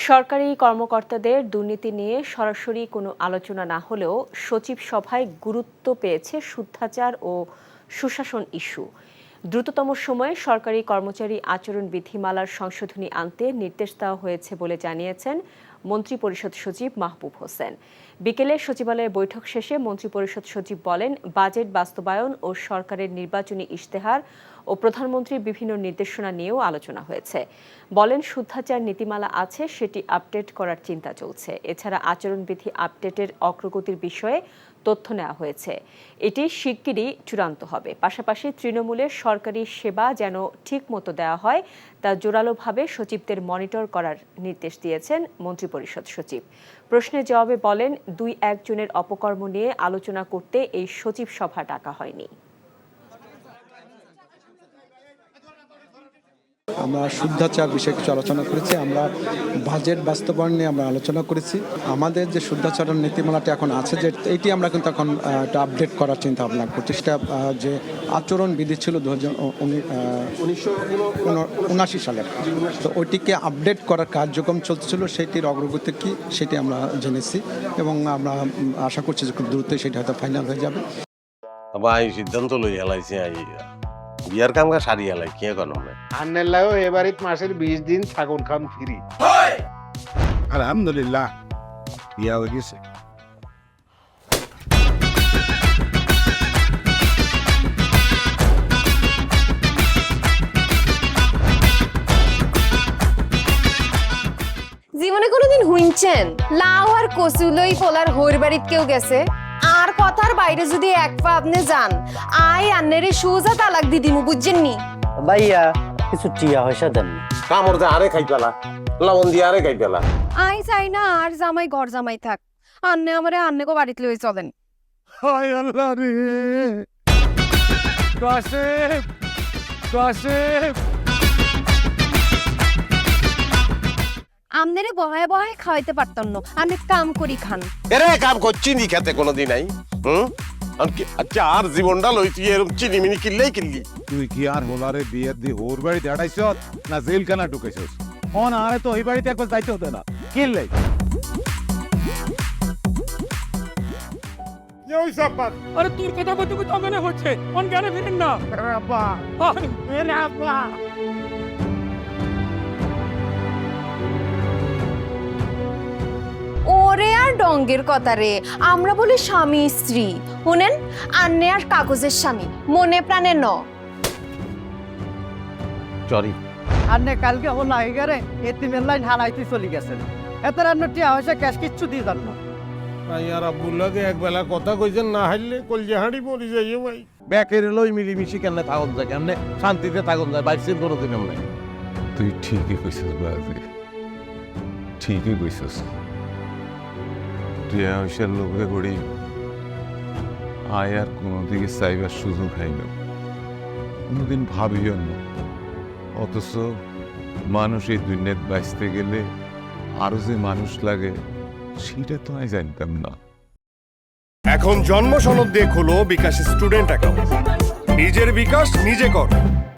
সরকারি কর্মকর্তাদের দুর্নীতি নিয়ে সরাসরি কোনো আলোচনা না হলেও সচিব সভায় গুরুত্ব পেয়েছে শুদ্ধাচার ও সুশাসন ইস্যু। দ্রুততম সময়ে সরকারি কর্মচারী আচরণ বিধিমালার সংশোধনী আনতে নির্দেশ দেওয়া হয়েছে বলে জানিয়েছেন মন্ত্রিপরিষদ সচিব মাহবুব হোসেন। বিকেলে সচিবালয়ের বৈঠক শেষে মন্ত্রিপরিষদ সচিব বলেন, বাজেট বাস্তবায়ন ও সরকারের নির্বাচনী ইশতেহার ও প্রধানমন্ত্রীর বিভিন্ন নির্দেশনা নিয়েও আলোচনা হয়েছে। বলেন, শুদ্ধাচার নীতিমালা আছে, সেটি আপডেট করার চিন্তা চলছে। এছাড়া আচরণবিধি আপডেটের অগ্রগতির বিষয়ে তথ্য নেওয়া হয়েছে। এটি শিগগিরই চূড়ান্ত হবে। পাশাপাশি তৃণমূলের সরকারি সেবা যেন ঠিকমতো দেওয়া হয় তা জোরালোভাবে সচিবদের মনিটর করার নির্দেশ দিয়েছেন মন্ত্রিপরিষদ সচিব। প্রশ্নের জবাবে বলেন, 2-1 জনের অপকর্ম নিয়ে আলোচনা করতে এই সচিব সভা ডাকা হয়নি। আমরা শুদ্ধাচার বিষয়ে কিছু আলোচনা করেছি। আমরা বাজেট বাস্তবায়ন নিয়ে আমরা আলোচনা করেছি। আমাদের যে শুদ্ধাচারণ নীতিমালাটা এখন আছে, যে এইটি আমরা কিন্তু এখন এটা আপডেট করার চিন্তা ভাবনা করছি। সেটা যে আচরণ বিধি ছিল 1979 সালের, তো ওইটিকে আপডেট করার কার্যক্রম চলতেছিল। সেটির অগ্রগতি কি সেটি আমরা জেনেছি এবং আমরা আশা করছি যে খুব দ্রুতই সেটা হয়তো ফাইনাল হয়ে যাবে। সিদ্ধান্ত লই হেলাইছে বিয়ার কাম সারি হেলাই কি এখন আন্নের লাগো এবারে মাসের 20 দিন থাকুন খাম ফ্রি। আলহামদুলিল্লাহ বিয়া হয়ে গেছে। জীবনে কোনোদিন হুইনছেন লাউ আর কচুলই পোলার হোর বাড়িত কেউ গেছে আর কথার বাইরে যদি এক পা আপনি যান আই আন্নেরে সুজা তালাক দিদিমু বুঝছেন নি ভাইয়া কিছু টিয়া পয়সা দেন না। কামড় দে আরে খাই পেলা, লবণ দিয়ে আরে খাই পেলা। আই চাই না আর জামাই ঘর জামাই থাক, আন্নে আমারে আন্নেকো বাড়িতে লই চলেন। হায় আল্লাহ রে কাশেম কাশেম আমনেরে বহায় বহায় খাওয়াইতে পারতাম না, আমি কাম করি খান। এরে কাম করছি নি খেতে কোনোদিন নাই। আচ্ছা আর জীবনটা লই তুই এরকম চিনিমিনি কিনলেই কিনলি। তুই কি আর হোলারে বিয়ের দি হোর বাড়ি দাঁড়াইছ না জেলখানা ঢুকাইছস? অন আরে তো ওই বাড়িতে একবার যাইতে হতো না, কিনলে আরে তোর কথা বলতে তো মনে হচ্ছে অন জ্ঞানে ফিরেন না। আব্বা মেরে আব্বা ওরে আর ডঙ্গের কথা রে, আমরা বলি স্বামী স্ত্রী, শুনেন আন্নে আর কাগজের স্বামী, মনে প্রাণে ন। সরি আন্নে কালকে হল আইগারে এতিমের লাইন হালাইতে চলে গেছেন। এত রান্না টিয়া হয়েছে ক্যাশ কিচ্ছু দিয়ে যান না। ভাই আর আব্বুল্লাহকে একবেলা কথা কইছেন না হাইলে কলজে হাঁড়ি মরি যাইও ভাই। ব্যাকের লই মিলিমিশি কেমনে থাকুন যায়, কেমনে শান্তিতে থাকুন যায়, বাইসিন কোনোদিন নাই। তুই ঠিকই কইছিস বাজে, ঠিকই কইছিস। তুই আয়সার লোকে করি আয় আর কোনো দিকে চাইবার সুযোগ হয় না, কোনোদিন ভাবিও না। অথচ মানুষ এই দুনিয়াত বাঁচতে গেলে আরো যে মানুষ লাগে সেটা তো আমি জানতাম না। এখন জন্ম সনদ দিয়ে খোলো বিকাশ স্টুডেন্ট অ্যাকাউন্ট। নিজের বিকাশ নিজে কর।